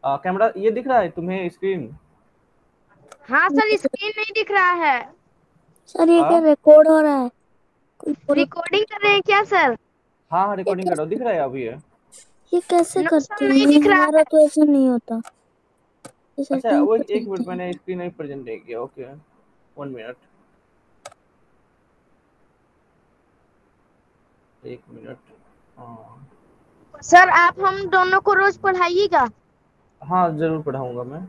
Camera ये दिख रहा है तुम्हें स्क्रीन? हाँ सर, स्क्रीन नहीं दिख रहा है। सर ये क्या रिकॉर्ड हो रहा है? कोई बोलो। रिकॉर्डिंग कर रहे हैं क्या सर? हाँ हाँ, ये रिकॉर्डिंग कर रहा हूँ, दिख रहा है अभी है। ये कैसे नो करते सर, नहीं हैं? दिख रहा हमारा है। तो ऐसा नहीं होता। ये अच्छा सेटिंग वो पे एक चलता मिनट, है। मैंने स्क्रीन नहीं प्रेजेंट नहीं किया। Okay 1 minute, 1 minute. हाँ सर आप हम दोनों को रोज पढ़ाइएगा। हाँ, जरूर पढ़ाऊंगा मैं।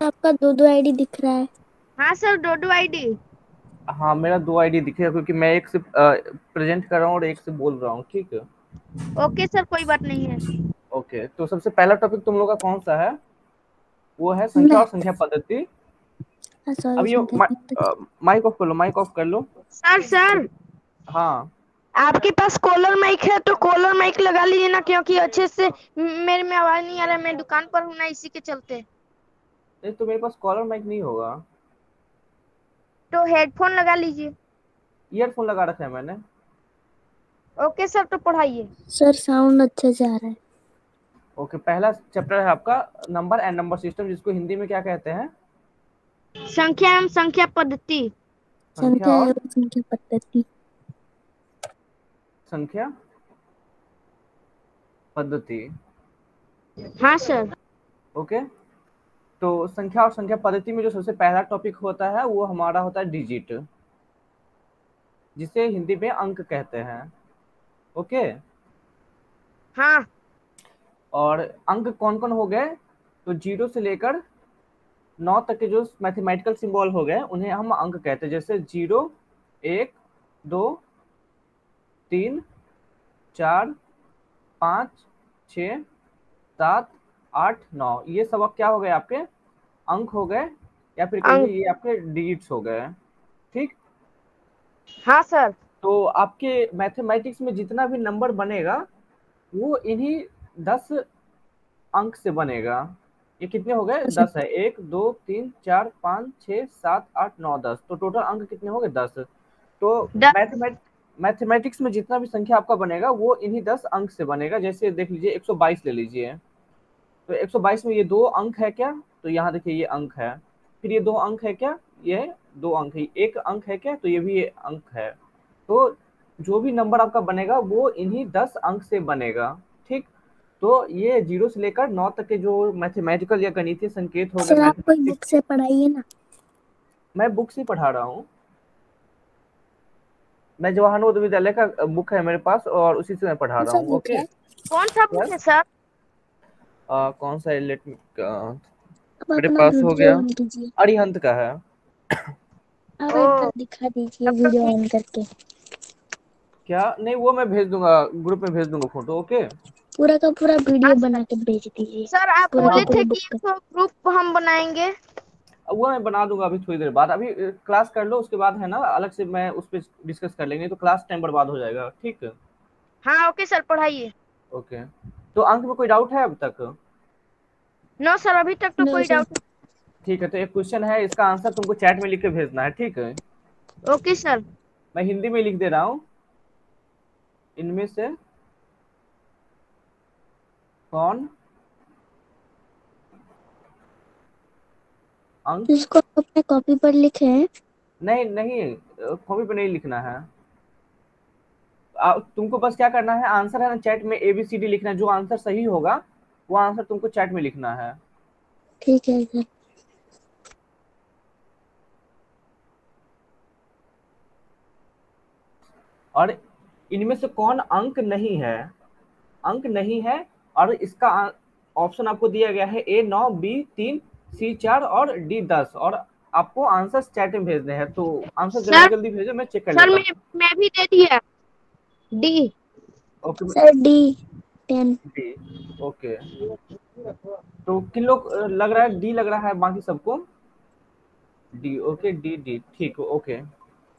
आपका दो दो आईडी दिख रहा है। हाँ सर, डोडो आईडी। हाँ मेरा 2 आईडी दिखेगा, क्योंकि मैं एक से प्रेजेंट कर रहा हूँ और एक से बोल रहा हूँ, ठीक है। ओके सर, कोई बात नहीं है। ओके, तो सबसे पहला टॉपिक तुम लोग का कौन सा है? वो है संख्या और मैथ। संख्या पद्धति। सॉरी, अब ये संख्या पद्धति। माइक ऑफ कर लो, माइक ऑफ कर लो। सर हाँ आपके पास कॉलर माइक है तो कॉलर माइक लगा लीजिए ना, क्योंकि अच्छे से मेरे में आवाज नहीं आ रहा है। मैं दुकान पर हूँ ना, इसी के चलते। नहीं, तो मेरे पास कॉलर माइक नहीं होगा। तो हेडफोन लगा लीजिए। ईयरफोन लगा रखा है मैंने। ओके सर, तो पढ़ाइए। सर साउंड अच्छे से आ रहा है। ओके, पहला चैप्टर है आपका नंबर एंड नंबर सिस्टम, जिसको हिंदी में क्या कहते हैं? संख्या एवं संख्या पद्धति। संख्या संख्या और एवं संख्या पद्धति। संख्या पद्धति। हाँ सर। ओके, तो संख्या और संख्या पद्धति में जो सबसे पहला टॉपिक होता है वो हमारा होता है डिजिट, जिसे हिंदी में अंक कहते हैं। ओके, हाँ और अंक कौन कौन हो गए? तो 0 से लेकर 9 तक के जो मैथमेटिकल सिंबल हो गए उन्हें हम अंक कहते हैं। जैसे 0, 1, 2, 3, 4, 5, 6, 7, 8, 9, ये सब अब क्या हो गए? आपके अंक हो गए, या फिर कहिए अंक। ये आपके डिजिट्स हो गए। ठीक, हाँ सर। तो आपके मैथमेटिक्स में जितना भी नंबर बनेगा वो इन्हीं 10 अंक से बनेगा। ये कितने हो गए? 10 है। 1 2 3 4 5 6 7 8 9 10, तो टोटल अंक कितने हो गए? 10। तो मैथमेटिक्स में जितना भी संख्या आपका बनेगा वो इन्हीं 10 अंक से बनेगा। जैसे देख लीजिए 122 ले लीजिए, तो 122 में ये 2 अंक है क्या? तो यहाँ देखिए ये अंक है। फिर ये 2 अंक है क्या? ये 2 अंक है। एक अंक है क्या? तो ये भी ये अंक है। तो जो भी नंबर आपका बनेगा वो इन्हीं 10 अंक से बनेगा। ठीक, तो ये 0 से लेकर 9 तक के जो मैथमेटिकल या गणितीय संकेत हो गए सर आप कोई मैथमेटिक्स। बुक से पढ़ाइए ना। मैं बुक से पढ़ा रहा हूँ। मैं जवाहर नवोदय विद्यालय का बुक है मेरे पास, और उसी से मैं पढ़ा कौन रहा सा हूँ। बुक ओके, है? कौन सा बुक है सर? कौन सा है? लेट अब मेरे अपना पास हो वीडियो गया, ऑन कीजिए। अरिहंत का है। अब एक ओ, बार दिखा दीजिए तब तो वीडियो ठीक। ऑन करके। क्या? नहीं, वो मैं भेज दूंगा, ग्रुप में भेज दूंगा फोटो। ओके, पूरा का पूरा वीडियो हाँ बना सर। के भेज दीजिए। सर आप पूरा का हाँ बोले पूरा थे बुक कि का। एक ग्रुप हम बनाएंगे। वो मैं बना दूंगा अभी थोड़ी देर बाद। अभी क्लास कर लो, उसके बाद है ना अलग से मैं उस पर डिस्कस कर लेंगे, तो क्लास टाइम बर्बाद हो जाएगा। ठीक है, हाँ ओके सर, पढ़ाइए। ओके। तो अंक में कोई डाउट है अब तक? नो सर, अभी तक तो नो कोई सर। डाउट नहीं। ठीक है, तो एक क्वेश्चन है, इसका आंसर तुमको चैट में लिख के भेजना है। ठीक है, ओके सर। मैं हिंदी में लिख दे रहा हूँ। इनमें से कौन अंक, जिसको अपने कॉपी पर लिखे हैं। नहीं नहीं, कॉपी पे नहीं लिखना है। तुमको बस क्या करना है, आंसर है ना चैट में ABCD लिखना है। जो आंसर सही होगा वो आंसर तुमको चैट में लिखना है। ठीक है सर। और इनमें से कौन अंक नहीं है? अंक नहीं है, और इसका ऑप्शन आपको दिया गया है A 9, B 3, C 4 और D 10, और आपको आंसर चैट में भेजने हैं। तो आंसर जल्दी सर जल्दी भेजो, मैं चेक कर सर लेता हूँ। मैं भी दे दिया। D. Okay sir D10। D, okay. तो किन लोग लग रहा है डी लग रहा है, बाकी सबको डी? ओके, डी डी, ठीक, ओके।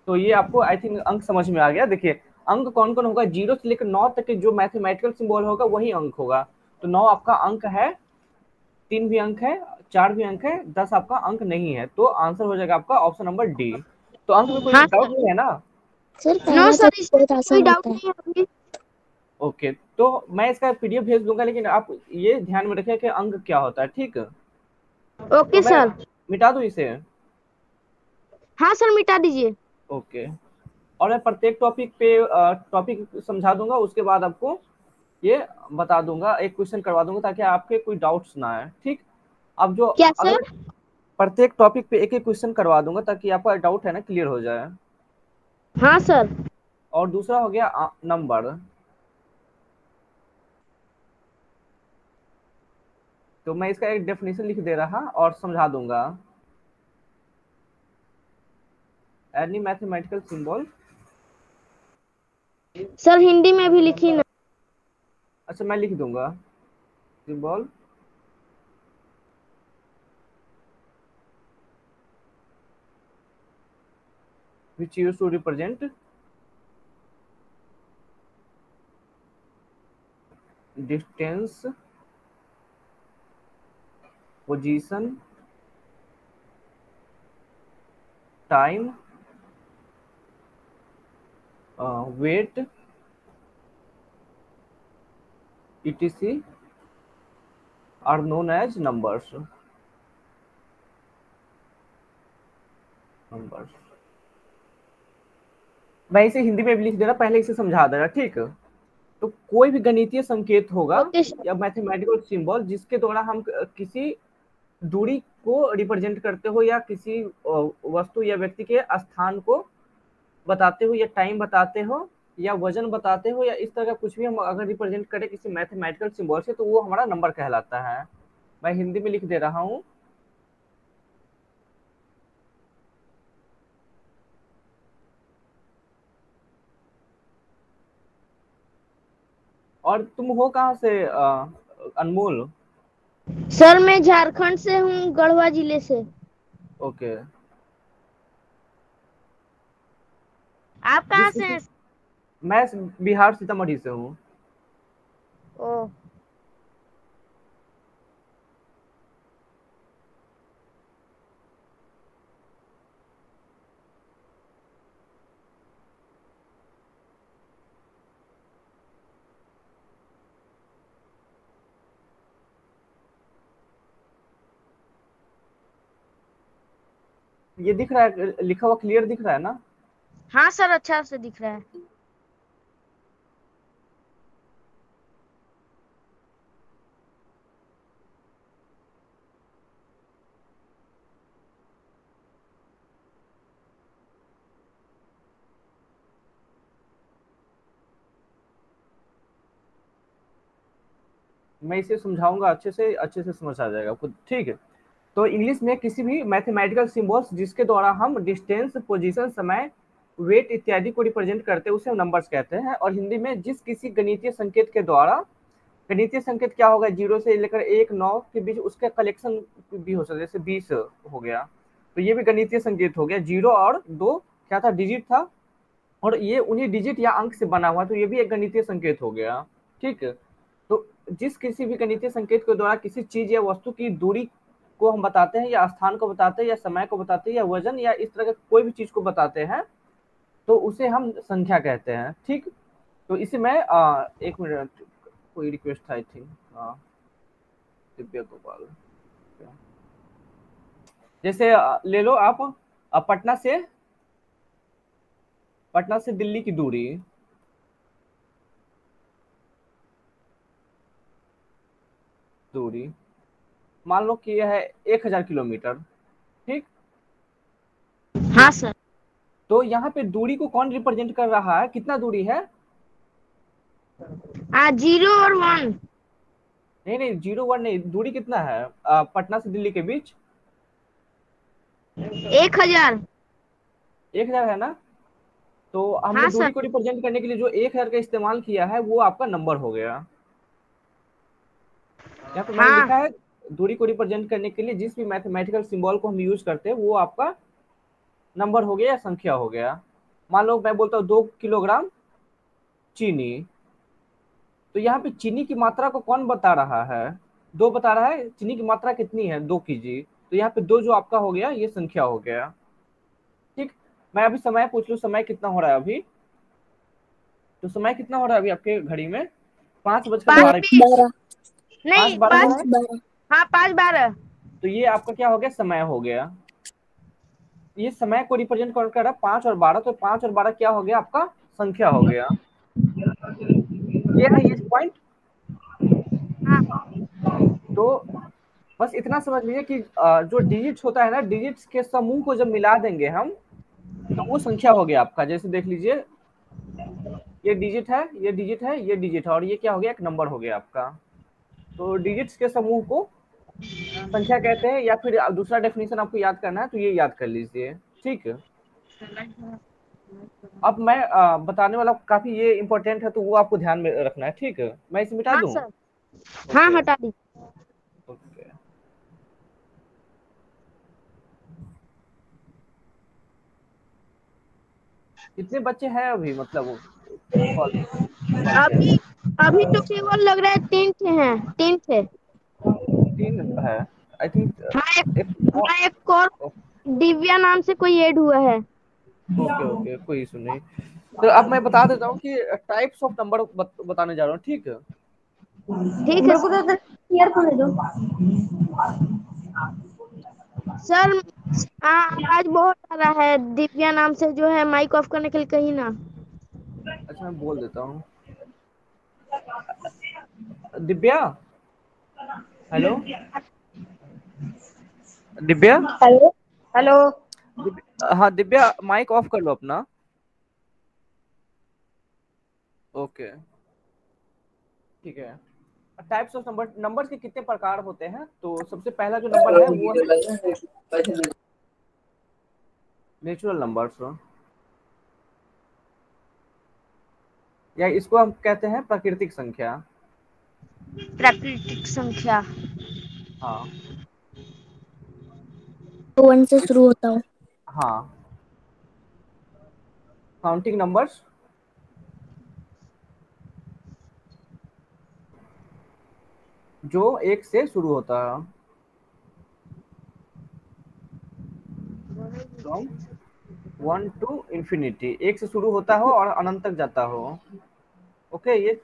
तो ये आपको आई थिंक अंक समझ में आ गया। देखिए अंक कौन कौन होगा? 0 से लेकर 9 तक के जो मैथमेटिकल सिंबल होगा वही अंक होगा। तो 9 आपका अंक है, 3 भी अंक है, 4 भी अंक है, 10 आपका अंक नहीं है। तो आंसर हो जाएगा आपका ऑप्शन नंबर डी। तो अंक में कोई हाँ डाउट सर। नहीं है ना? सर नो पहला सर, चैप्टर इसमें बहुत तो कोई आसान डाउट होता है। नहीं है अभी। ओके, तो मैं इसका पीडीएफ भेज दूंगा, लेकिन आप ये ध्यान में रखिए कि अंक क्या होता है, ठीक। ओके तो मैं सर। मिटा दूं इसे? हाँ सर, मिटा दीजिए। ओके, और मैं प्रत्येक टॉपिक पे टॉपिक समझा दूंगा, उसके बाद आपको ये बता दूंगा, एक क्वेश्चन करवा दूंगा ताकि आपके कोई डाउट्स ना आए, ठीक। अब जो क्या अगले सर? प्रत्येक टॉपिक पे एक एक क्वेश्चन करवा दूंगा ताकि आपका डाउट है ना क्लियर हो जाए। हाँ सर। और दूसरा हो गया नंबर। तो मैं इसका एक डेफिनेशन लिख दे रहा और समझा दूंगा। Any mathematical symbol. Sir Hindi में भी लिखी ना। अच्छा, मैं लिख दूंगा symbol which used to represent distance, position, time, weight, etc. are known as numbers. मैं इसे हिंदी में भी लिख दे रहा, पहले इसे समझा दे रहा, ठीक। तो कोई भी गणितीय संकेत होगा ओके सर। या मैथमेटिकल सिंबल जिसके द्वारा हम किसी दूरी को रिप्रेजेंट करते हो, या किसी वस्तु या व्यक्ति के स्थान को बताते हो, या टाइम बताते हो, या वजन बताते हो, या इस तरह का कुछ भी हम अगर रिप्रेजेंट करें किसी मैथमेटिकल सिंबल से, तो वो हमारा नंबर कहलाता है। मैं हिंदी में लिख दे रहा हूँ। और तुम हो कहाँ से अनमोल? सर मैं झारखंड से हूँ, गढ़वा जिले से। ओके। आप कहाँ जिस से किसी हैं? मैं बिहार सीतामढ़ी से हूँ। ओ। ये दिख रहा है, लिखा हुआ क्लियर दिख रहा है ना? हाँ सर, अच्छा से दिख रहा है। मैं इसे समझाऊंगा अच्छे से समझ आ जाएगा आपको, ठीक है। तो इंग्लिश में किसी भी मैथमेटिकल सिंबल्स जिसके द्वारा हम डिस्टेंस, पोजीशन, समय, वेट इत्यादि को रिप्रेजेंट करते हैं उसे हम नंबर्स कहते हैं। और हिंदी में जिस किसी गणितीय संकेत के द्वारा, गणितीय संकेत क्या होगा, 0 से लेकर 1, 9 के बीच उसका कलेक्शन भी हो सकता है, जैसे 20 हो गया, तो ये भी गणितीय संकेत हो गया। 0 और 2 क्या था, डिजिट था, और ये उन्हीं डिजिट या अंक से बना हुआ, तो ये भी एक गणितीय संकेत हो गया, ठीक। तो जिस किसी भी गणितीय संकेत के द्वारा किसी चीज या वस्तु की दूरी को हम बताते हैं, या स्थान को बताते हैं, या समय को बताते हैं, या वजन, या इस तरह का कोई भी चीज को बताते हैं, तो उसे हम संख्या कहते हैं, ठीक। तो इसे मैं एक मिनट, कोई रिक्वेस्ट था आई थिंक, दिव्या गोपाल, जैसे ले लो आप पटना से दिल्ली की दूरी मान लो कि यह है 1000 किलोमीटर, ठीक। हाँ सर। तो यहाँ पे दूरी को कौन रिप्रेजेंट कर रहा है, कितना दूरी है? 0 और 1। नहीं नहीं, 0, 1 नहीं, दूरी कितना है पटना से दिल्ली के बीच? 1000। 1000 है ना? तो हमने हाँ सर। दूरी को रिप्रेजेंट करने के लिए जो 1000 का इस्तेमाल किया है वो आपका नंबर हो गया। यहाँ पे मैंने हाँ। लिखा है दूरी को रिप्रेजेंट करने के लिए जिस भी मैथमेटिकल सिंबल को हम यूज करते हैं वो आपका नंबर हो गया या संख्या हो गया। मान लो मैं बोलता हूँ 2 किलोग्राम चीनी, तो यहाँ पे चीनी की मात्रा को कौन बता रहा है? 2 बता रहा है, चीनी की मात्रा कितनी है, 2 kg, तो यहाँ पे 2 जो आपका हो गया ये संख्या हो गया, ठीक। मैं अभी समय पूछ लूँ, समय कितना हो रहा है अभी? तो समय कितना हो रहा है अभी आपके घड़ी में? 5:12 12 नहीं 5:12 है। 12 हाँ 5:12। तो ये आपका क्या हो गया, समय हो गया। ये समय को रिप्रेजेंट कर रहा है 5 और 12, तो 5 और 12 क्या हो गया आपका, संख्या हो गया। क्लियर है ये पॉइंट? हाँ तो बस इतना समझ लीजिए कि जो डिजिट्स होता है ना, डिजिट्स के समूह को जब मिला देंगे हम, तो वो संख्या हो गया आपका। जैसे देख लीजिए, ये डिजिट है, ये डिजिट है, ये डिजिट है, और ये क्या हो गया, एक नंबर हो गया आपका। तो डिजिट्स के समूह को संख्या कहते हैं, या फिर दूसरा डेफिनेशन आपको याद करना है तो ये याद कर लीजिए, ठीक है। अब मैं बताने वाला काफी ये इंपॉर्टेंट है, तो वो आपको ध्यान में रखना है, ठीक है। मैं इसे मिटा हाँ दूं? सर, हाँ ओके हटा दी। ओके। कितने बच्चे हैं अभी, मतलब कॉल पे? अभी अभी तो केवल लग रहा है 3 थे हैं, 3 थे। 3 है आई थिंक। हाँ एक और दिव्या नाम से कोई ऐड हुआ है। ओके ओके, कोई इशू नहीं। तो अब मैं बता देता हूँ कि टाइप्स ऑफ नंबर बताने जा रहा हूँ, ठीक है। ठीक है ईयरफोन दे दो। सर। आवाज बहुत आ रहा है, दिव्या नाम से जो है, माइक ऑफ करने के लिए कहीं ना। अच्छा मैं बोल देता हूँ। Divya, hello Divya. Hello hello. हाँ दिव्या, माइक ऑफ कर लो अपना। ओके ठीक है। टाइप्स ऑफ नंबर्स के कितने प्रकार होते हैं, तो सबसे पहला जो नंबर है वो है नेचुरल नंबर्स, या इसको हम कहते हैं प्राकृतिक संख्या। प्राकृतिक संख्या। हाँ तो 1 से शुरू होता हूँ। हाँ। काउंटिंग नंबर्स, जो 1 से शुरू होता है, फ्रॉम 1 टू इंफिनिटी, 1 से शुरू होता हो और अनंत तक जाता हो। ओके, ये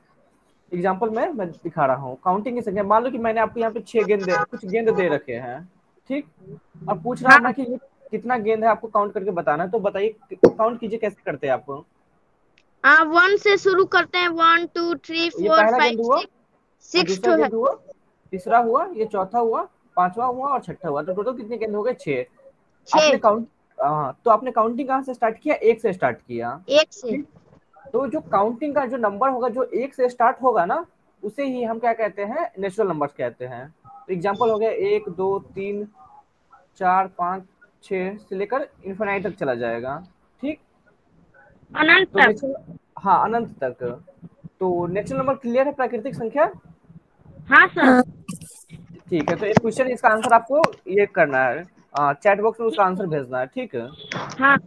एग्जांपल में मैं दिखा रहा हूँ। काउंटिंग की संख्या, मान लो कि मैंने आपको यहाँ पे 6 गेंद कुछ गेंद दे रखे हैं, ठीक। अब पूछ रहा हूँ हाँ मैं कि ये कितना गेंद है, आपको काउंट करके बताना है। तो बताइए, काउंट कीजिए, कैसे करते हैं आप? 1 से शुरू करते हैं, 1 2 3 ये 4 पहला 5 गेंद हुआ, 6 और 6 दूसरा तो है। गेंद हुआ, तीसरा हुआ, ये चौथा हुआ, पांचवा हुआ और छठा हुआ। तो टोटल कितने गेंद हो गए? 6। 6 आपने काउंट, हाँ, तो आपने काउंटिंग कहाँ से स्टार्ट किया? 1 से स्टार्ट किया, 1 से। ठीक। तो जो काउंटिंग का जो नंबर होगा, जो 1 से स्टार्ट होगा ना, उसे ही हम क्या कहते हैं? नेचुरल नंबर्स कहते हैं। तो एग्जांपल हो गया 1 2 3 4 5 6 से लेकर इन्फिनाइट तक चला जाएगा, ठीक। अनंत तो तक। नेचुरल, हाँ, अनंत तक। तो नेचुरल नंबर क्लियर है, प्राकृतिक संख्या? हाँ सर। हाँ ठीक है, तो एक क्वेश्चन, इसका आंसर आपको ये करना है, चैट बॉक्स में उसका आंसर भेजना है, ठीक है। हाँ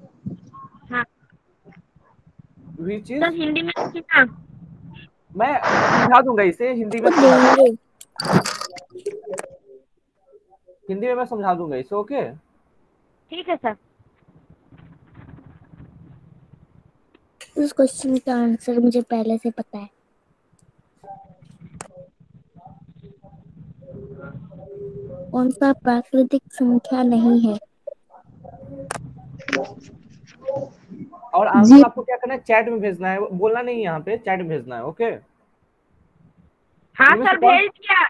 हाँ विच सर, इज, हिंदी में लिखना। मैं समझा दूंगा इसे, हिंदी में वो समझा दूंगा, देंगे। हिंदी में मैं समझा दूंगा इसे, ओके। ठीक है सर। उस क्वेश्चन का आंसर मुझे पहले से पता है। कौन सा प्राकृतिक संख्या नहीं है? और आंसर जी। आपको क्या करना है? चैट में भेजना है, बोलना नहीं है, यहाँ पे चैट में भेजना है, ओके। हाँ इनमें से सर, कौन, भेज दिया।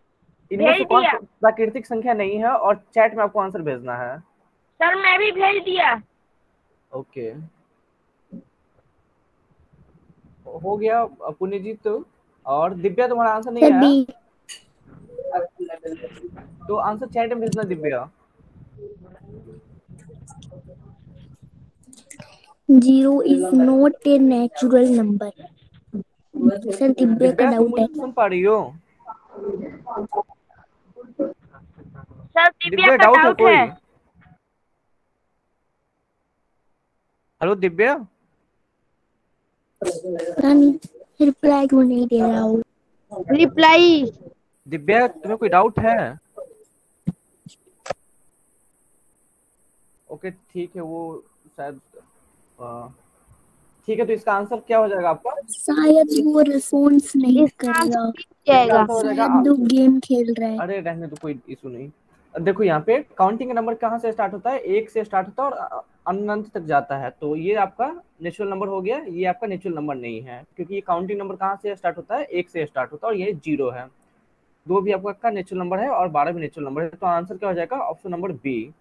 इनमें से भेज कौन दिया प्राकृतिक संख्या नहीं है, और चैट में आपको आंसर भेजना है, सर, मैं भी भेज दिया। ओके। हो गया पुण्यजीत। और दिव्या, तुम्हारा आंसर नहीं आया, तभी तो आंसर चैट में भेजना Divya. 0 is not a natural number. Sir Divya का दिव्या, तुम डाउट है। मुझे सुन पा रही हो? सर दिव्या दिव्या, का डाउट है डाउट है। कोई? हेलो दिव्या। पता नहीं रिप्लाई क्यों नहीं दे रहा हूँ। रिप्लाई। दिव्या, तुम्हें कोई डाउट है? ओके ठीक है, वो शायद ठीक है, तो इसका आंसर क्या हो जाएगा आपका? शायद वो रिस्पॉन्स नहीं इसका कर आंसर रहा। B हो जाएगा। आंसर हो जाएगा शायद वो गेम खेल रहा है। अरे रहने दो, कोई इशू नहीं। देखो यहाँ पे काउंटिंग नंबर कहाँ से स्टार्ट होता है? 1 से स्टार्ट होता है और अनंत तक जाता है। तो ये आपका नेचुरल नंबर हो गया, ये आपका नेचुरल नंबर नहीं है, क्योंकि ये काउंटिंग नंबर कहाँ से स्टार्ट होता है? 1 से स्टार्ट होता है, और ये 0 है। 2 भी आपका नेचुरल नंबर है और 12 भी नेचुरल नंबर है। तो आंसर क्या हो जाएगा? Option number B.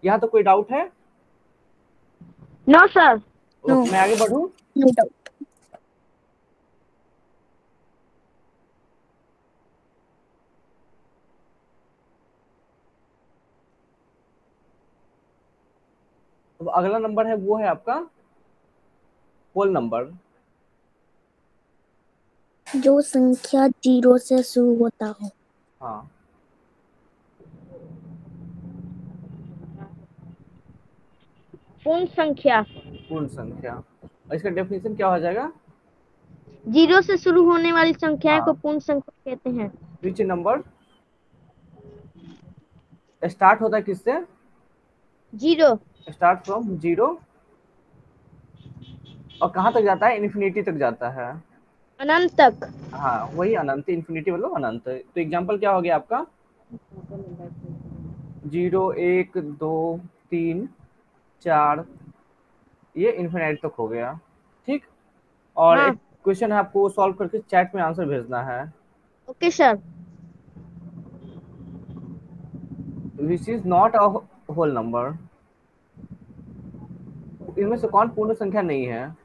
यहाँ तो कोई डाउट है? No sir. नो, मैं आगे बढ़ूं? No doubt. तो अगला नंबर है वो है आपका होल नंबर। जो संख्या 0 से शुरू होता हो। हाँ, पूर्ण संख्या। पूर्ण संख्या। और इसका डेफिनेशन क्या हो जाएगा? 0 से शुरू होने वाली संख्याएं को हाँ, पूर्ण संख्या कहते हैं। विच नंबर स्टार्ट होता है किससे? 0। स्टार्ट फ्रॉम 0 और कहाँ तक जाता है? इन्फिनिटी तक जाता है। अनंत तक। हाँ, वही अनंत, इन्फिनिटी मतलब अनंत। तो एग्जांपल क्या हो गया आपका? 0 1 2 3 4, ये इन्फिनिटी तक हो गया। ठीक, और हाँ। एक क्वेश्चन है, आपको सॉल्व करके चैट में आंसर भेजना है। Okay sir. Which is not a whole number. इनमें से कौन पूर्ण संख्या नहीं है?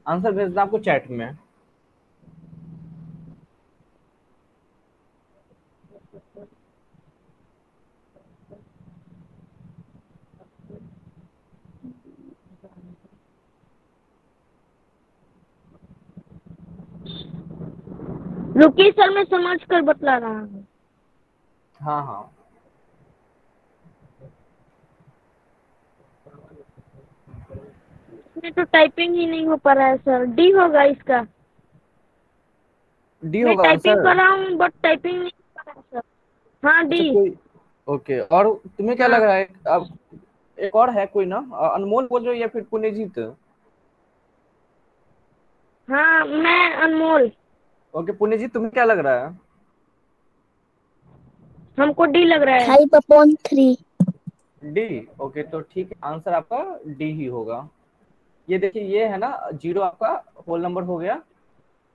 आंसर भेजना आपको चैट में। रुकिए सर, मैं समझ कर बतला रहा हूँ। हाँ हाँ, इसमें तो टाइपिंग ही नहीं हो पा रहा है सर। डी होगा इसका। डी मैं होगा टाइपिंग आंसर। कर रहा हूँ बट टाइपिंग नहीं हो पा रहा है सर। हाँ, अच्छा, डी। कोई ओके। और तुम्हें क्या हाँ। लग रहा है? अब एक और है कोई ना, अनमोल बोल रहे हो या फिर पुण्यजीत? हाँ, मैं अनमोल। ओके पुण्यजीत, तुम्हें क्या लग रहा है? हमको डी लग रहा है। 5/3। डी। ओके, तो ठीक है, आंसर आपका डी ही होगा। ये देखिए, ये है ना 0 आपका होल नंबर हो गया,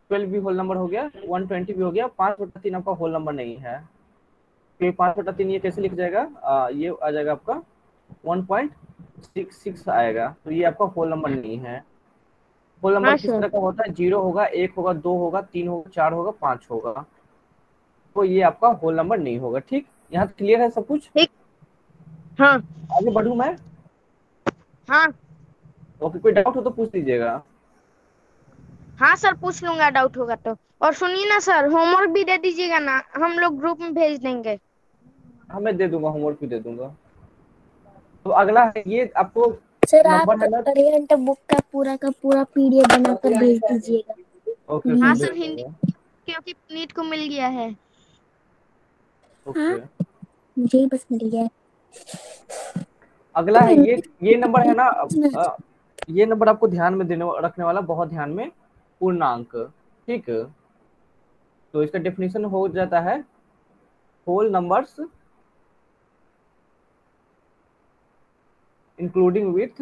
12 भी होल नंबर हो गया, 120 भी हो गया, 5/3 आपका होल नंबर नहीं है। तो 5/3 ये कैसे लिख जाएगा? ये आ जाएगा आपका 1.66 आएगा। तो ये आपका होल नंबर नहीं है। होल नंबर हाँ किस सर। तरह का होता है? 0 होगा, 1 होगा, 2 होगा, 3 होगा, 4 होगा, 5 होगा। तो ये आपका होल नंबर नहीं होगा। ठीक, यहाँ क्लियर है सब कुछ? ठीक। हाँ। आगे बढ़ूं मैं? हाँ। ओके, कोई डाउट हो तो पूछ लीजिएगा। हाँ सर, पूछ लूंगा डाउट होगा तो। और सुनिए ना सर, होमवर्क भी दे दीजिएगा ना, हम लोग ग्रुप में भेज देंगे। हाँ, मैं दे दूंगा, होमवर्क भी दे दूंगा। तो अगला है, ये आपको सर आप नंबर है ना? अरिहंत बुक का पूरा PDF बनाकर भेज दीजिएगा ओके हाँ ओके, प्लीज। भेज सर, हिंदी दूंगा। क्योंकि पुनीत को मिल गया है। हाँ, ओके, मुझे ही बस मिल गया है। अगला तो है ये नंबर है ना, इंग्लिश ये नंबर आपको ध्यान में देने रखने वाला, बहुत ध्यान में। पूर्णांक। ठीक, तो इसका डेफिनेशन हो जाता है whole numbers including with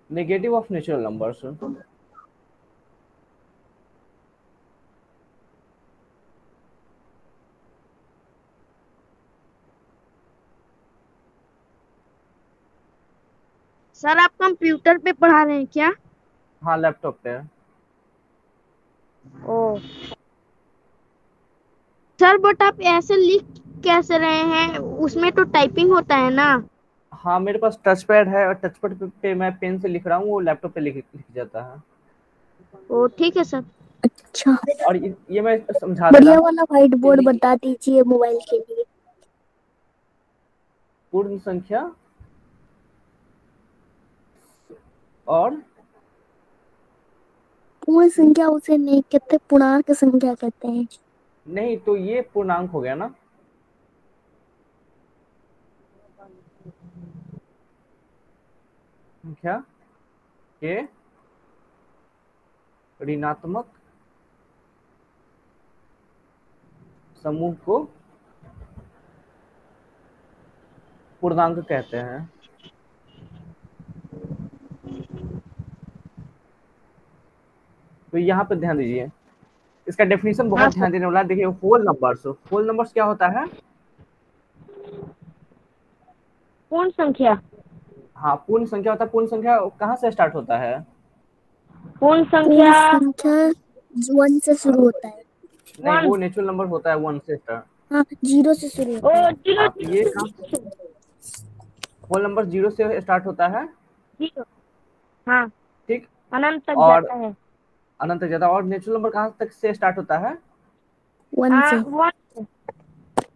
negative of natural numbers. Sir, आप कंप्यूटर पे पढ़ा रहे हैं क्या? हाँ, लैपटॉप पे। ओ सर, बट आप ऐसे लिख कैसे रहे हैं? उसमें तो टाइपिंग होता है ना। हाँ, मेरे पास टच पैड है, और टच पैड पे मैं पेन से लिख रहा हूँ, वो लैपटॉप पे लिख जाता है। ओ ठीक है सर। अच्छा, और ये मैं समझा दे रहा बढ़िया हूँ। वाला व्हाइट बोर्ड बता दीजिए मोबाइल के लिए। पूर्ण संख्या और पूर्ण संख्या उसे नहीं कहते, पूर्णांक संख्या कहते हैं। नहीं, तो ये पूर्णांक हो गया ना। संख्या के ऋणात्मक समूह को पूर्णांक कहते हैं। तो यहाँ पे ध्यान दीजिए, इसका डेफिनेशन बहुत ध्यान देने वाला है। देखिए, होल नंबर्स क्या होता है? पूर्ण संख्या। हाँ, पूर्ण संख्या होता है। पूर्ण संख्या कहाँ से स्टार्ट होता है? पूर्ण संख्या 1 से शुरू होता है। नहीं, वो नेचुरल नंबर होता है 1 से स्टार्ट। हाँ, 0 से शुरू होता है। हाँ, तो ये होल नंबर 0 से स्टार्ट होता है। 0, हाँ, ठीक, अनंत तक और जाता है। अनंत तक जाता है। और नेचुरल नंबर कहाँ तक से स्टार्ट होता है? 1 से।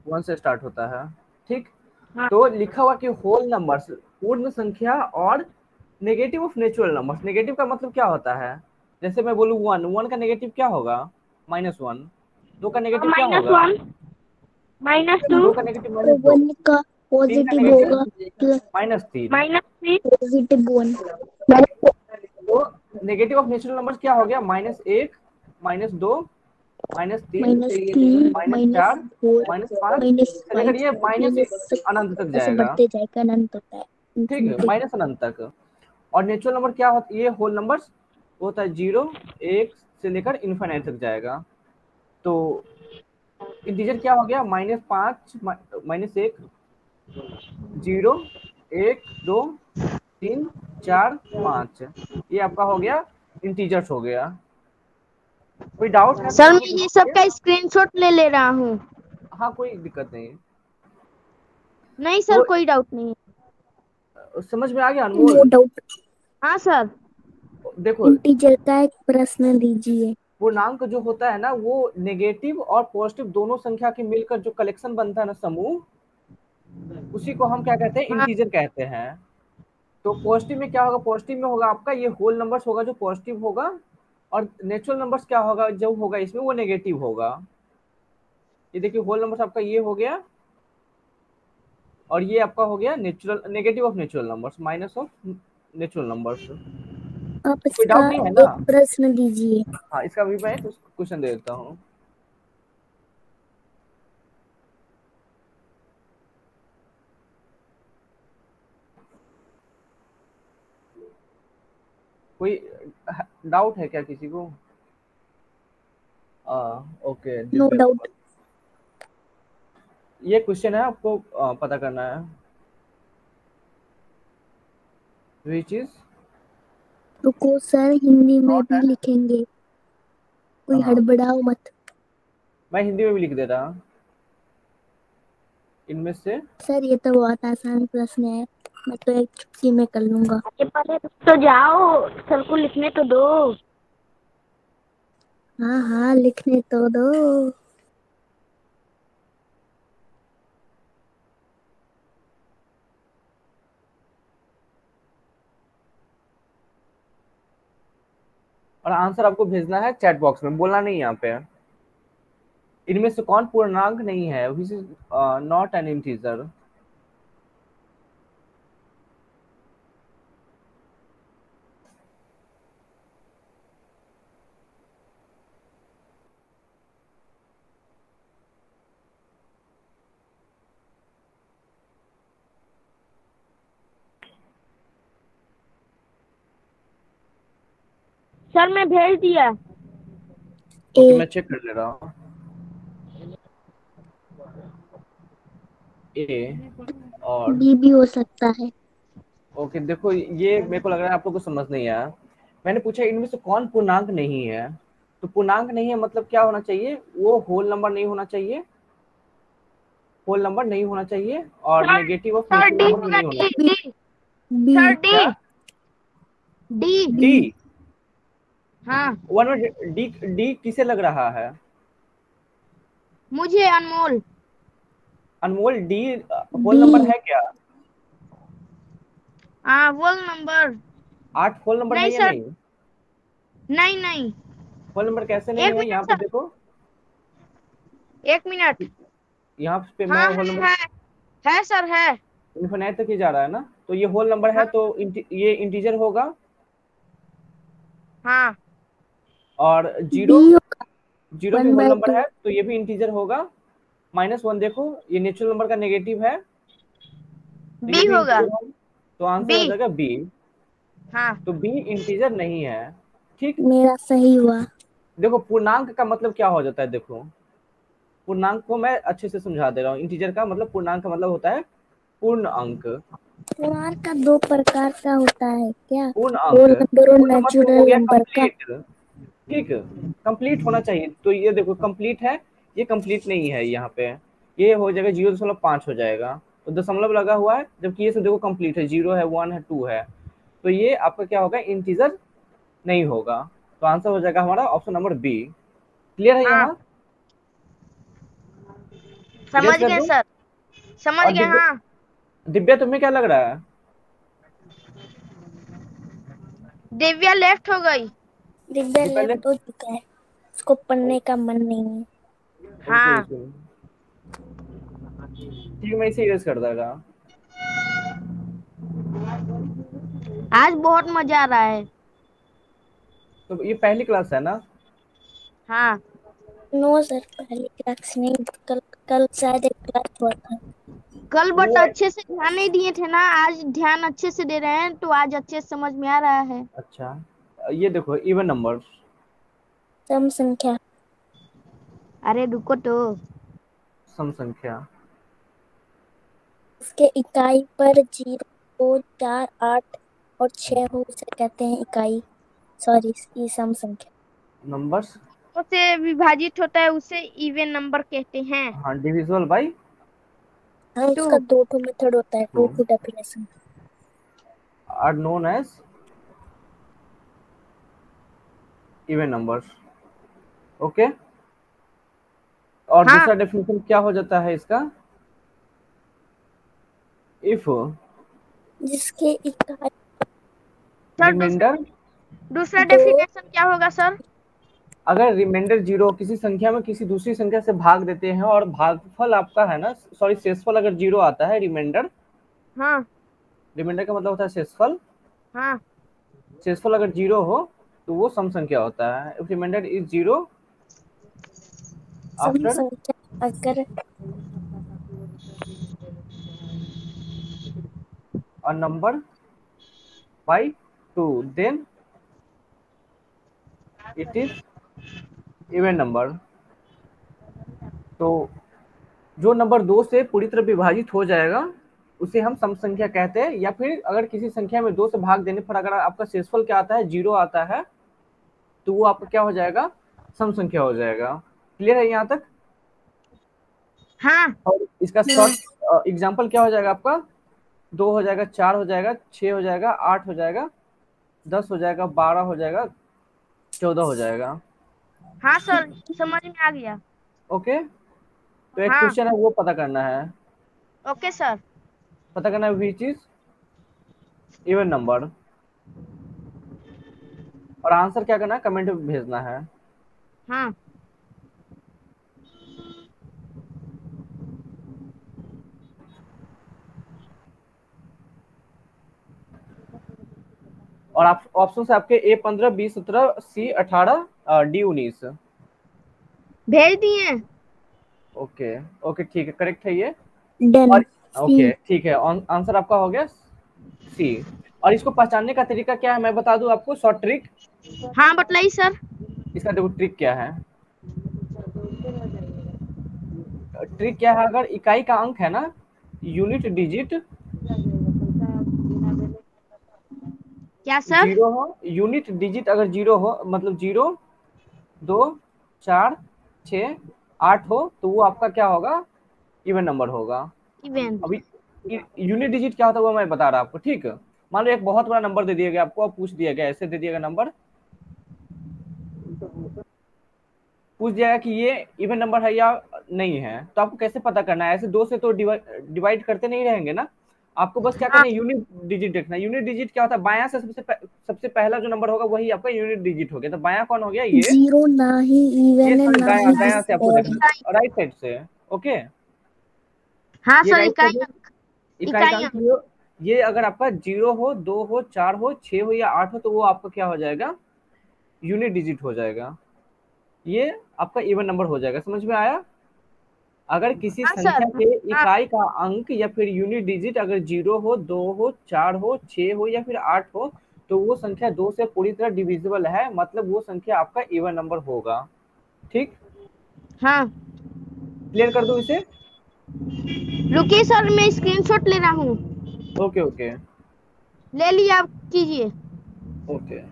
1 से स्टार्ट होता है। ठीक, हाँ। तो लिखा हुआ कि होल नंबर्स पूर्ण संख्या और negative of natural numbers. Negative का मतलब क्या होता है? जैसे मैं बोलूँ 1 का नेगेटिव क्या होगा? -1। 2 का नेगेटिव क्या होगा? -2। 2 का नेगेटिव -2। 1 का 3 का पॉजिटिव नेगेटिव होगा प्लस -3। पॉजिटिव 1। तो नेगेटिव ऑफ नेचुरल नंबर्स क्या हो गया? -1, -2, -3, -3 -4, -5 से लेकर ये -5 अनंत तक ऐसे जाएगा। बढ़ते जाएगा, अनंत होता है। ठीक है, माइनस अनंत तक। और नेचुरल नंबर क्या होता है? ये होल नंबर्स होता है 0, 1 से लेकर इन्फिनिट तक जाएगा। तो इंटीजर क्या हो गया? -5, -1, 0, 1, 2, 3, 4, 5। ये आपका हो गया इंटीजर्स हो गया। कोई डाउट है सर, तो मैं ये सब का स्क्रीनशॉट ले रहा हूँ। हाँ, कोई दिक्कत नहीं। नहीं सर, तो कोई डाउट नहीं है। समझ में आ गया अनमोल? No doubt. हाँ सर। देखो, इंटीजर का एक प्रश्न दीजिए। पूर्णांक जो होता है ना, वो नेगेटिव और पॉजिटिव दोनों संख्या के मिलकर जो कलेक्शन बनता है ना, समूह, उसी को हम क्या कहते हैं? इंटीजर कहते हैं। तो पॉजिटिव में क्या होगा? पॉजिटिव में होगा आपका ये होल नंबर्स होगा जो पॉजिटिव होगा, और नेचुरल नंबर्स क्या होगा जो होगा इसमें? वो नेगेटिव होगा। ये देखिए, होल नंबर्स आपका ये हो गया, और ये आपका हो गया negative of natural numbers, minus of natural numbers. आप कोई डाउट इसका नहीं है ना? एक प्रश्न दीजिए। हाँ, इसका भी मैं क्वेश्चन दे देता हूँ। कोई डाउट है क्या किसी को? Okay, no doubt. ये क्वेश्चन है, आपको पता करना है। विच इज, रुको सर, हिंदी में भी लिखेंगे, कोई हड़बड़ाओ मत। मैं हिंदी में भी लिख दे रहा हूँ। इनमें से सर ये तो बहुत आसान प्रश्न है, मैं तो एक चुटकी में कर लूंगा। पहले तो जाओ, सर को लिखने तो दो। हाँ हाँ, लिखने तो दो। और आंसर आपको भेजना है चैट बॉक्स में, बोलना नहीं यहाँ पे। इनमें से कौन पूर्णांक नहीं है? Which is not an integer. Sir मैं भेज दिया। ओके, मैं चेक कर ले रहा हूँ। ए और बी भी हो सकता है। ओके, देखो, ये मेरे को लग रहा है आप लोग को समझ नहीं आया। मैंने पूछा इनमें से कौन पूर्णांक नहीं है, तो पूर्णांक नहीं है मतलब क्या होना चाहिए? वो होल नंबर नहीं होना चाहिए, होल नंबर नहीं होना चाहिए, और नेगेटिव ऑफ नेचुरल नंबर भी नहीं होना चाहिए। बी। सर क्या? डी? हाँ, वन में डी, डी किसे लग रहा है? मुझे अनमोल। अनमोल, डी होल नंबर है क्या? हाँ होल नंबर। 8 होल नंबर नहीं है या सर, नहीं? नहीं नहीं। होल नंबर कैसे नहीं एक है? मिनट यहाँ पे सर, देखो, 1 मिनट। यहाँ पे मैं हाँ होल नंबर है सर है। इन्फिनाइट तक ही जा रहा है ना, तो ये होल नंबर है, हाँ तो ये इंटीजर होगा। हाँ। और बी जीरो, जीरो भी one whole by number two. है तो ये भी इंटीजर होगा। -1 देखो, ये नेचुरल नंबर का नेगेटिव है, तो ये बी भी होगा। इंटीजर होगा, तो आंसर बी। हो जाएगा बी। हाँ तो बी इंटीजर नहीं है। ठीक। मेरा सही हुआ। देखो पूर्णांक का मतलब क्या हो जाता है, देखो पूर्णांक को मैं अच्छे से समझा दे रहा हूँ। इंटीजर का मतलब, पूर्णांक का मतलब होता है पूर्ण अंक। पूर्णांक का दो प्रकार का होता है क्या? पूर्ण अंक, होल नंबर और पूर्ण मतलब हो नेचुरल गया नंबर का। कंप्लीट। ठीक, कंप्लीट होना चाहिए, तो ये देखो कंप्लीट है, ये कंप्लीट नहीं है यहाँ पे, ये हो जाएगा 0.5 हो जाएगा, तो दशमलव लगा हुआ है, जबकि ये सब देखो कंप्लीट है, 0 है, 1 है, 2 है, तो ये आपका क्या होगा, इंटीजर नहीं होगा। तो आंसर हो जाएगा हमारा ऑप्शन नंबर बी। क्लियर है हाँ यहाँ? इरेज समझ कर गए दूं? सर, समझ और गए दिव्या, हाँ। दिव्या तुम्हें क्या लग रहा है? दिव्या लेफ्ट हो गई। दिव्या ये पहले, लेफ्ट हो चुका है, उसको पढ़ने का मन नहीं है। कोई हाँ इशू नहीं, ठीक, मैं इसे इरेज कर देगा। आज बहुत मजा आ रहा है। तो ये पहली क्लास है ना? हाँ नो सर, पहली क्लास नहीं, कल कल शायद एक क्लास हुआ था। कल बट वो अच्छे से ध्यान नहीं दिए थे ना, आज ध्यान अच्छे से दे रहे हैं तो आज अच्छे से समझ में आ रहा है। अच्छा, ये देखो इवन नंबर, सम संख्या। अरे रुको तो। सम संख्या, इसके इकाई पर 0, 2, 4, 8 और 6 हो, उसे कहते हैं इकाई। सॉरी, ये सम संख्या। नंबर्स। से विभाजित होता है उसे इवन नंबर कहते हैं। हाँ, डिविजिबल बाई हाँ, टू। उसका दो ठो मेथड होता है, two, two definition. Are known as even numbers. Okay, और हाँ दूसरा डेफिनेशन क्या हो जाता है इसका? इफ जिसके इकाई सर, रिमाइंडर, दूसरा दो। डेफिनेशन क्या होगा सर? अगर रिमाइंडर 0 किसी संख्या में किसी दूसरी संख्या से भाग देते हैं, और भागफल आपका है ना, सॉरी शेषफल अगर 0 आता है, रिमाइंडर, हाँ रिमाइंडर का मतलब होता है शेषफल, हाँ। शेषफल अगर 0 हो तो वो सम संख्या होता है। इफ रिमाइंडर इज 0 सम आफ्टर संख्या अगर a number by 2, then it is even number। तो जो नंबर 2 से पूरी तरह विभाजित हो जाएगा उसे हम सम संख्या कहते हैं, या फिर अगर किसी संख्या में 2 से भाग देने पर अगर आपका शेषफल क्या आता है, 0 आता है, तो वो आपका क्या हो जाएगा, सम संख्या हो जाएगा। क्लियर है यहाँ तक? हाँ और इसका शॉर्ट एग्जाम्पल क्या हो जाएगा आपका, 2 हो जाएगा, 4 हो जाएगा, 6 हो जाएगा, 8 हो जाएगा, 10 हो जाएगा, 12 हो जाएगा, 14 हो जाएगा। हाँ सर, समझ में आ गया। ओके, तो एक हाँ क्वेश्चन है वो पता करना है, ओके सर। पता करना है विच इज इवन नंबर, और आंसर क्या करना है, कमेंट में भेजना है। हाँ और आप ऑप्शन है आपके A15, B17, C18, D19। भेज दिए। ओके, ओके ठीक है, करेक्ट है ये। डन। और सी। ओके ठीक है, आंसर आपका हो गया सी। और इसको पहचानने का तरीका क्या है, मैं बता दूं आपको, शॉर्ट ट्रिक। हाँ बतलाई सर। इसका देखो ट्रिक क्या है, ट्रिक क्या है, अगर इकाई का अंक है ना, यूनिट डिजिट क्या सर? 0 हो, यूनिट डिजिट अगर 0 हो, मतलब 0, 2, 4, 6, 8 हो, तो वो आपका क्या होगा, इवन नंबर होगा। इवन। अभी यूनिट डिजिट क्या होता है वो मैं बता रहा आपको, ठीक है। मान लो एक बहुत बड़ा नंबर दे दिया गया आपको, अब पूछ दिया गया, ऐसे दे दिया गया नंबर, पूछ दिया गया कि ये इवन नंबर है या नहीं है, तो आपको कैसे पता करना है, ऐसे 2 से तो डिवाइड करते नहीं रहेंगे ना, आपको बस क्या करना है, यूनिट डिजिट देखना है। यूनिट डिजिट क्या होता है, बायां से सबसे पहला जो नंबर होगा वही आपका यूनिट डिजिट हो गया। तो बायां कौन हो गया, ये 0 ना ही ये इवन है सॉरी, ना दायां ही दायां से आपको odd देखना है, राइट साइड से। ओके, हाँ ये सर, राइट इकाई साइड अंक। इकाई का इकाई अंक अंक। ये अगर आपका 0 हो, 2 हो, 4 हो, 6 हो या 8 हो तो वो आपका क्या हो जाएगा, यूनिट डिजिट हो जाएगा। ये आपका इवन नंबर हो जाएगा। समझ में आया? अगर किसी हाँ सर। संख्या के हाँ इकाई का अंक या फिर यूनिट डिजिट अगर 0 हो, 2 हो, 4 हो, 6 हो या फिर 8 हो तो वो संख्या 2 से पूरी तरह डिविजिबल है, मतलब वो संख्या आपका इवन नंबर होगा। ठीक, हाँ, क्लियर कर दूं इसे? रुकिए सर, मैं स्क्रीनशॉट ले रहा हूँ। ओके ओके ले लिया, आप कीजिए। ओके।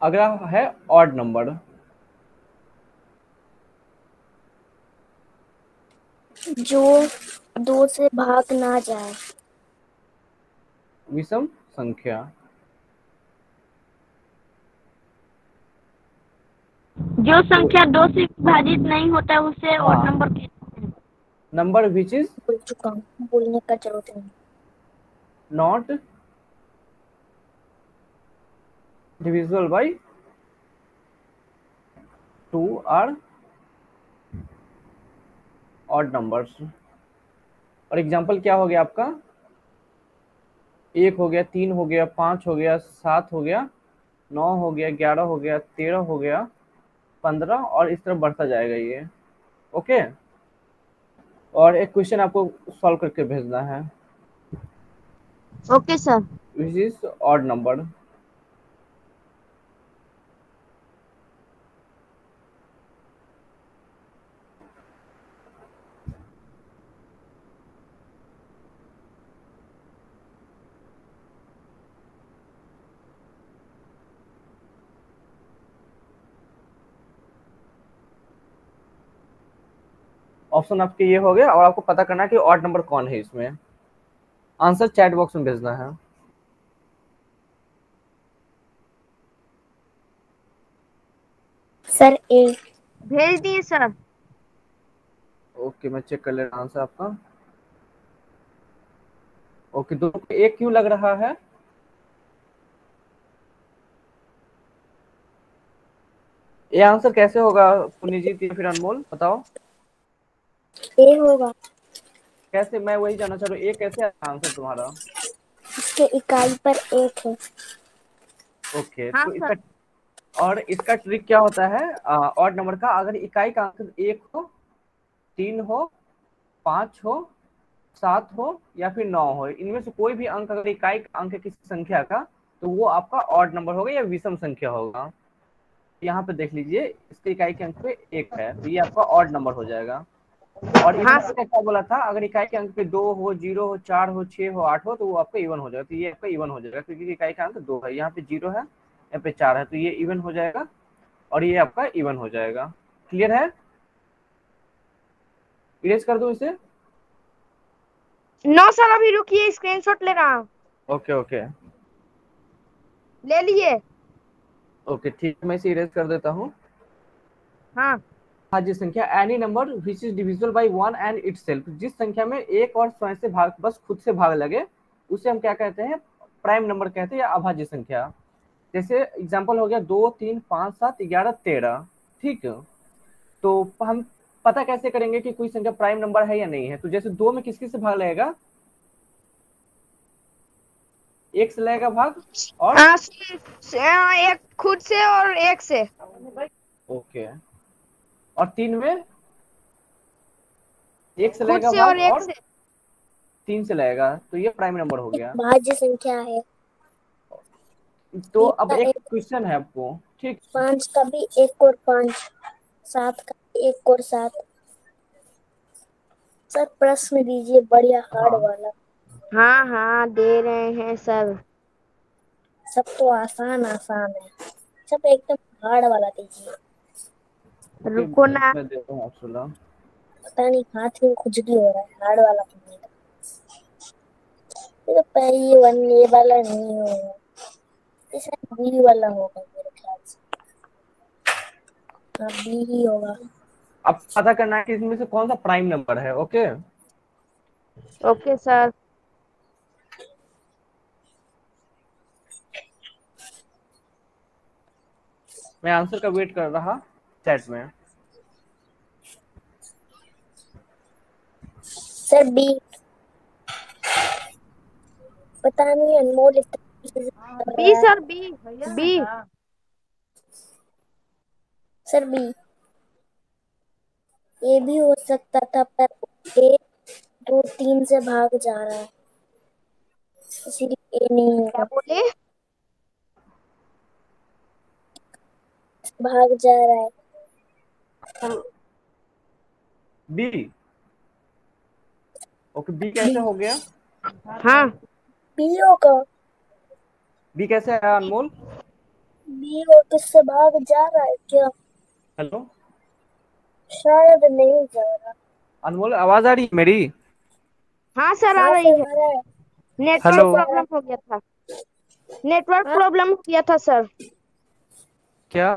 अगला है ऑड नंबर। जो 2 से भाग ना जाए। विषम संख्या। जो संख्या 2 से विभाजित नहीं होता है उसे ऑड हाँ, नंबर कहते हैं। नंबर विच इज बोल चुका हूँ, बोलने का जरूरत नहीं। Not divisible by 2 are odd numbers. और एग्जांपल क्या हो गया आपका, 1 हो गया, 3 हो गया, 5 हो गया, 7 हो गया, 9 हो गया, 11 हो गया, 13 हो गया, 15 और इस तरह बढ़ता जाएगा ये। ओके, और एक क्वेश्चन आपको सॉल्व करके भेजना है, okay sir. Which is odd number. Option आपके ये हो गया और आपको पता करना है कि ऑड नंबर कौन है इसमें। आंसर चैट बॉक्स में भेजना है। सर ए। भेज दिए सर। ओके, मैं चेक कर ले रहा हूं आंसर आपका। ओके, दोनों को एक क्यों लग रहा है? ये आंसर कैसे होगा पुण्यजीत या फिर अनमोल, बताओ ए होगा। कैसे, मैं वही जानना चाह रहा हूँ, ये कैसे आया आंसर तुम्हारा? इसके इकाई पर 1 है। ओके, हाँ तो सर। इसका और इसका ट्रिक क्या होता है ऑड नंबर का, अगर इकाई का अंक 1 हो, 3 हो, 5 हो, 7 हो या फिर 9 हो, इनमें से कोई भी अंक अगर इकाई का अंक है किसी संख्या का तो वो आपका ऑड नंबर होगा या विषम संख्या होगा। यहाँ पे देख लीजिए, इसके इकाई के अंक पे 1 है तो ये आपका ऑड नंबर हो जाएगा। और इवन हाँ नंबर का क्या बोला था, अगर इकाई के अंक पे 2 हो, 0 हो, 4 हो, 6 हो, 8 हो तो वो आपका इवन हो जाएगा। तो ये आपका इवन हो जाएगा क्योंकि इकाई का अंक 2 है, यहाँ पे 0 है, यहाँ पे 4 है, तो ये इवन हो जाएगा और ये आपका इवन हो जाएगा। क्लियर है? इरेज कर दूं इसे? नो सर, अभी रुकिए, स्क्रीनशॉट ले रहा हूँ। ओके ओके ले लिए। ओके, ठीक है, मैं इसे इरेज कर देता हूँ। हाँ। अभाज्य संख्या, any number which is divisible bye 1 and itself. जिस संख्या में एक और स्वयं से भाग, बस खुद से भाग लगे, उसे हम क्या कहते हैं, प्राइम नंबर कहते हैं या अभाज्य संख्या। जैसे एग्जांपल हो गया 2, 3, 5, 7, 11, 13। ठीक है, तो हम पता कैसे करेंगे कि कोई संख्या प्राइम नंबर है या नहीं है? तो जैसे 2 में किस किस से भाग लगेगा, 1 से लगेगा भाग और एक खुद से और एक से। ओके, और 3 में 1 से खुद लगेगा से भाग और एक और से। 3 से लगेगा, तो ये प्राइम नंबर हो गया। भाज्य संख्या है। तो 3 अब का एक 1, क्वेश्चन है आपको, ठीक, 5 का भी 1 और 5, 7 का भी 1 और 7। सर प्रश्न दीजिए बढ़िया हार्ड हाँ वाला। हाँ हाँ, दे रहे हैं सर। सब तो आसान आसान है, सब एकदम हार्ड वाला दीजिए। ओके, रुको ना। मैं देता हूँ आप 16। पता नहीं हाथ में खुजली हो रहा है, हार्ड वाला पढ़ने का। तो पहली वन ये वाला नहीं होगा, इसमें बी वाला होगा मेरे ख्याल से। हाँ बी ही होगा। अब पता करना है कि इसमें से कौन सा प्राइम नंबर है। Okay, okay sir. मैं आंसर का वेट कर रहा चैट में। Sir B. पता नहीं अनमोल इतना B sir, B B. Sir B. A भी हो सकता था पर ए 2 3 से भाग जा रहा है, इसीलिए ए नहीं क्या होगा। बोले? भाग जा रहा है। बी। ओके, बी कैसे हो गया? हाँ, बी होगा। बी कैसे आया अनमोल? बी और किससे भाग जा रहा है क्या? हेलो शायद नहीं जा रहा। अनमोल, आवाज आ रही है मेरी? हाँ सर आ हाँ रही सर है। आ रहा है। नेटवर्क हेलो, प्रॉब्लम हो गया था। नेटवर्क हाँ प्रॉब्लम हो गया था सर। क्या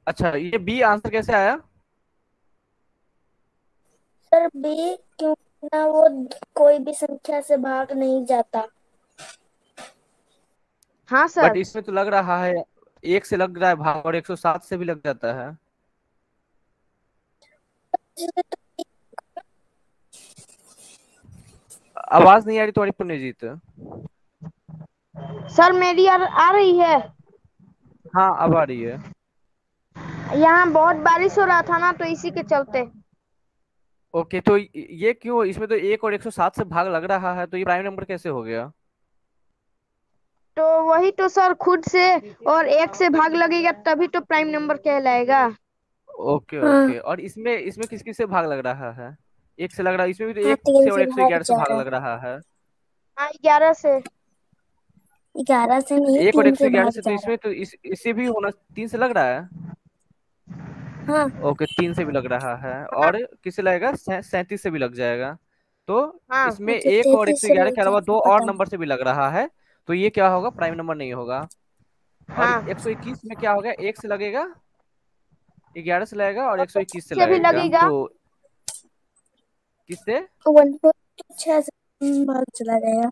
अच्छा, ये बी आंसर कैसे आया? सर बी, क्योंकि ना वो कोई भी संख्या से भाग नहीं जाता। हाँ बट सर। इसमें तो लग रहा है एक से लग रहा है भाग, और 107 से भी लग जाता है। इसलिए तो आवाज नहीं आ रही तुम्हारी पुण्यजीत। सर मेरी आ रही है। हाँ, अब आ रही है। यहाँ बहुत बारिश हो रहा था ना, तो इसी के चलते। ओके, तो ये क्यों, इसमें तो 1 और 107 से भाग लग रहा है, तो ये प्राइम नंबर कैसे हो गया? तो वही तो सर, खुद से और एक से भाग लगेगा तभी तो प्राइम नंबर कहलाएगा। ओके हाँ ओके, और इसमें इसमें किस किस से भाग लग रहा है? एक से लग रहा है, इसमें भी तो हाँ एक 3 से और से भाग 111 से जा भाग रहा लग रहा है। हाँ, 11 से। है। 11 से नहीं, एक और 3 से 111 भाग से, तो जा रहा इसमें तो इसे भी होना 3 से लग रहा है। है। हाँ ओके, 3 से भी लग रहा है, हाँ और किससे लगेगा? 37 से भी लग जाएगा। तो हाँ। इसमें मुझे एक और 33 से 111 लग के अलावा जाएगा, दो और पता नहीं। नंबर से भी लग रहा है, तो ये क्या होगा? प्राइम नंबर नहीं होगा। और हाँ, 121 में क्या होगा? एक से लगेगा, 11 से लगेगा, और और 121 से से भी लगेगा, लगेगा। तो किससे? 1 2 6 से भाग चला जाएगा।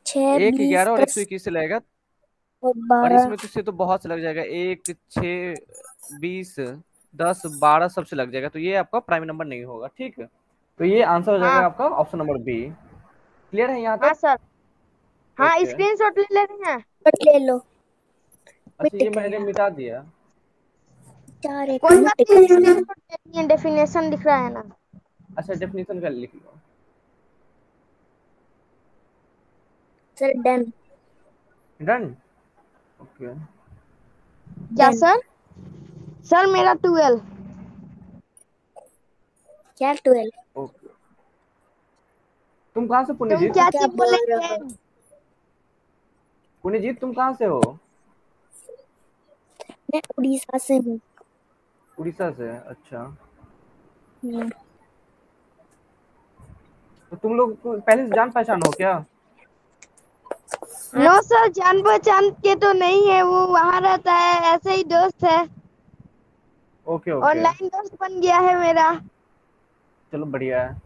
6 एक 20 11 और 10 121 से लगेगा, और और 12। इसमें तो से तो बहुत से लग जाएगा, 1 6 20 10 12 सबसे लग जाएगा, तो ये आपका प्राइम नंबर नहीं होगा। ठीक है, तो ये आंसर हो हाँ जाएगा आपका ऑप्शन नंबर बी। क्लियर है यहाँ हाँ तक? सर। हाँ, ओके, स्क्रीनशॉट ले ले रहे हैं। बट ले लो, अच्छा, मिट ये मैंने गया। मिटा दिया। 4 1 कोई मिट बात नहीं, गया। स्क्रीनशॉट ले लिए, डेफिनेशन दिख रहा है ना। अच्छा, डेफिनेशन का लिख लो। Sir done. डन। ओके, क्या डन। सर? सर मेरा 12। क्या 12? ओके, तुम कहाँ से तुम पुण्यजीत? क्या क्या चीज बोल बोले रहे थे? हो? पुण्यजीत, तुम कहाँ से हो? मैं उड़ीसा से हूँ। उड़ीसा से, अच्छा। हम्म, तो तुम लोग पहले से जान पहचान हो क्या? हाँ नो सर, जान पहचान के तो नहीं है, वो वहां रहता है, ऐसे ही दोस्त है। ओके ओके, ऑनलाइन दोस्त बन गया है मेरा। चलो बढ़िया है।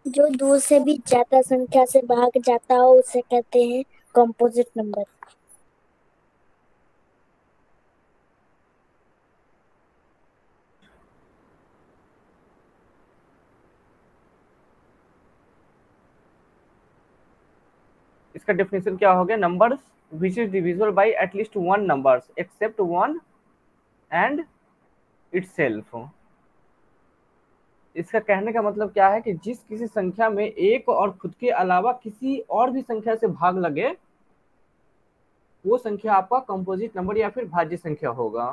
जो 2 से भी ज्यादा संख्या से भाग जाता हो उसे कहते हैं कंपोजिट नंबर। इसका डेफिनेशन क्या हो गया? Numbers which is divisible bye at least one numbers accept one and itself. इसका कहने का मतलब क्या है कि जिस किसी संख्या में एक और खुद के अलावा किसी और भी संख्या से भाग लगे, वो संख्या आपका कंपोजिट नंबर या फिर भाज्य संख्या होगा।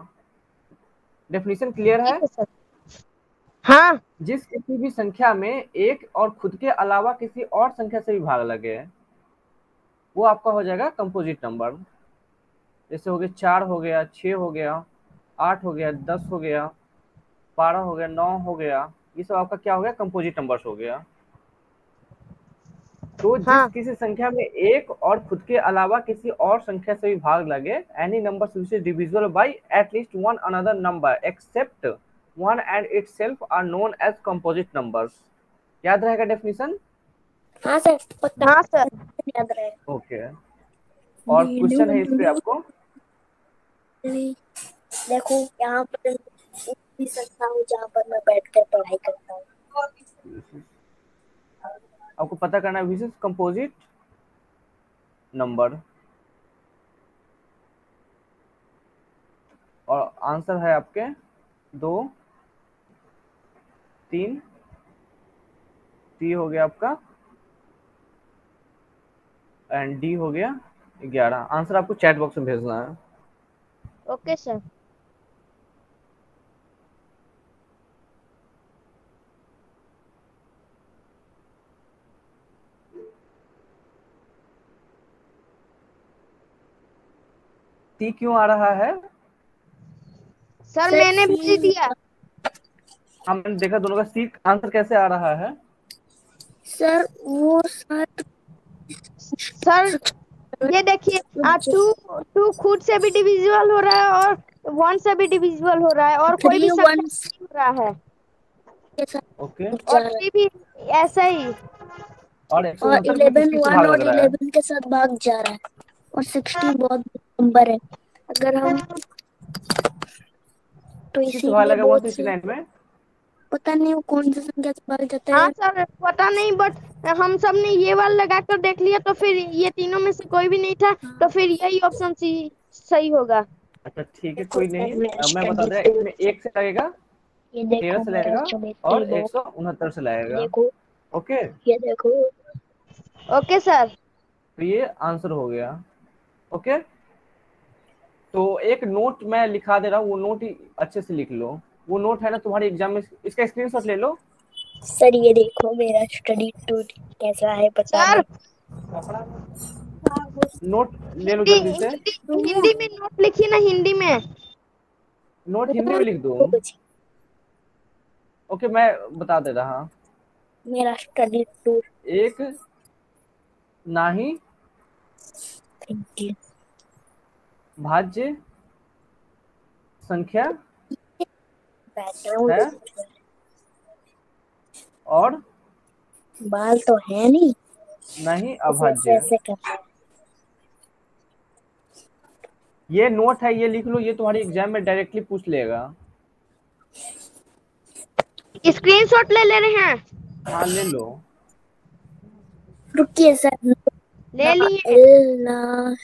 डेफिनेशन क्लियर ठीक है? है सर। हाँ जिस किसी भी संख्या में एक और खुद के अलावा किसी और संख्या से भी भाग लगे, वो आपका हो जाएगा कंपोजिट नंबर। जैसे हो गया 4 हो गया, 6 हो गया, 8 हो गया, 10 हो गया, 12 हो गया, 9 हो गया, ये सब आपका क्या हो गया, कंपोजिट नंबर्स हो गया। तो जिस हाँ किसी संख्या में एक और खुद के अलावा किसी और संख्या से भी भाग लगे, any number which is divisible by at least one another number except one and itself are known as composite numbers. याद रहेगा डेफिनेशन? हाँ सर, पक्का हाँ सर। याद रहेगा। ओके, और क्वेश्चन है इस पे आपको। देखो यहाँ पर भी सकता हूँ जहाँ पर मैं बैठकर पढ़ाई करता हूँ। आपको पता करना है विच इज कंपोजिट नंबर, और आंसर है आपके 2 3 सी हो गया आपका, एंड डी हो गया 11। आंसर आपको चैट बॉक्स में भेजना है। Okay sir. सी क्यों आ रहा है? सर मैंने भेज दिया। हाँ मैंने देखा दोनों का सी आंसर कैसे आ रहा है। सर वो सर ये देखिए, टू खुद से भी डिविजिबल हो रहा है और 1 से भी डिविजिबल हो रहा है, और कोई भी संख्या नहीं हो रहा है, ओके, और 3 भी ऐसा ही, और 169 में 11 किससे 1 भाग और लग रहा है? 11 के साथ भाग जा रहा है, और 60 बहुत नंबर है। अगर हम तो किससे भाग इसीलिए लगा बहुत से 169 में? पता नहीं वो कौन सी संख्या से भाग जाता है। हाँ सर पता नहीं, बट हम सब ने ये वाला लगा कर देख लिया तो फिर ये तीनों में से कोई भी नहीं था, तो फिर यही ऑप्शन सही होगा। अच्छा ठीक है, कोई नहीं, देखो, मैं बता दे, इसमें 1 से लगेगा, ये 13 देखो से मेरा लगेगा, और 169 169 से लगेगा। देखो, ओके, ये देखो। Okay sir. तो ये आंसर हो गया। ओके, तो एक नोट मैं लिखा दे रहा हूँ, वो नोट ही अच्छे से लिख लो। वो नोट है ना तुम्हारे एग्जाम में, इसका स्क्रीनशॉट ले लो। सर ये देखो मेरा स्टडी टूर कैसा है पता सर नहीं। नोट ले लो हिंदी जल्दी से। हिंदी में नोट लिखिए ना, हिंदी में। नोट हिंदी में लिख दूं? ओके, मैं बता दे रहा हूँ। मेरा स्टडी टूर। एक नाही थैंक यू। भाज्य संख्या बैकग्राउंड है, और बाल तो है नहीं, नहीं ऐसे अभाज्य। ऐसे करना है। ये नोट है, ये लिख लो, ये तुम्हारी एग्जाम में डायरेक्टली पूछ लेगा। स्क्रीनशॉट ले ले रहे हैं? हाँ ले लो। रुकिए सर, ले लिए, ना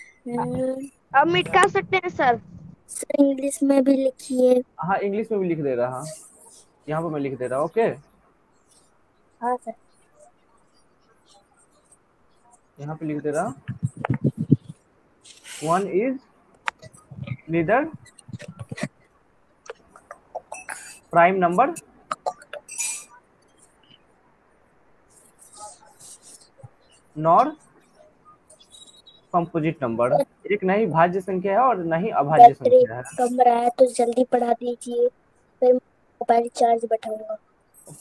अब मिटा सकते हैं सर। सर इंग्लिश में भी लिखिए। हाँ इंग्लिश में भी लिख दे रहा, यहाँ पर मैं लिख दे रहा। ओके, हाँ सर। यहाँ पे लिख दे रहा, 1 is neither prime number nor composite number. एक नहीं भाज्य संख्या है और नहीं अभाज्य बैटरी संख्या है। कम रहा है तो जल्दी पढ़ा दीजिए, फिर मोबाइल चार्ज बैठाऊंगा।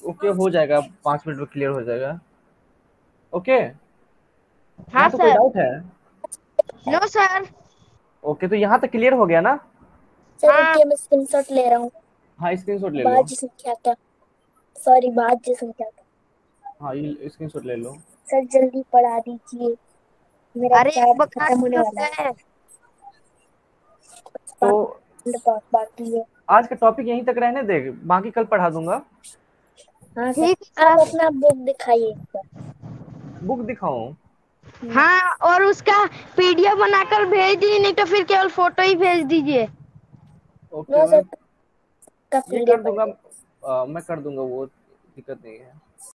ओके, हो जाएगा, 5 मिनट में क्लियर हो जाएगा। ओके, हाँ तो कोई सर। डाउट है? No sir. ओके, तो यहाँ तक क्लियर हो गया ना? सर रुकिए मैं स्क्रीनशॉट ले रहा हूँ। हाँ स्क्रीनशॉट ले लो। भाज्य संख्या का, सॉरी भाज्य संख्या का। हाँ ये स्क्रीनशॉट ले लो। सर जल्दी पढ़ा दीजिए, मेरा अरे चार्ज खत्म होने वाला है। तो बाकी है। आज का टॉपिक यहीं तक रहने दे, बाकी कल पढ़ा दूंगा। हाँ ठीक सर, आप अपना बुक दिखाइए एक बार। बुक दिखाऊं? हाँ, और उसका पीडीएफ बनाकर भेज दीजिए, नहीं तो फिर केवल फोटो ही भेज दीजिए। ओके, मैं का ये कर दूंगा, मैं कर दूंगा, वो दिक्कत नहीं है।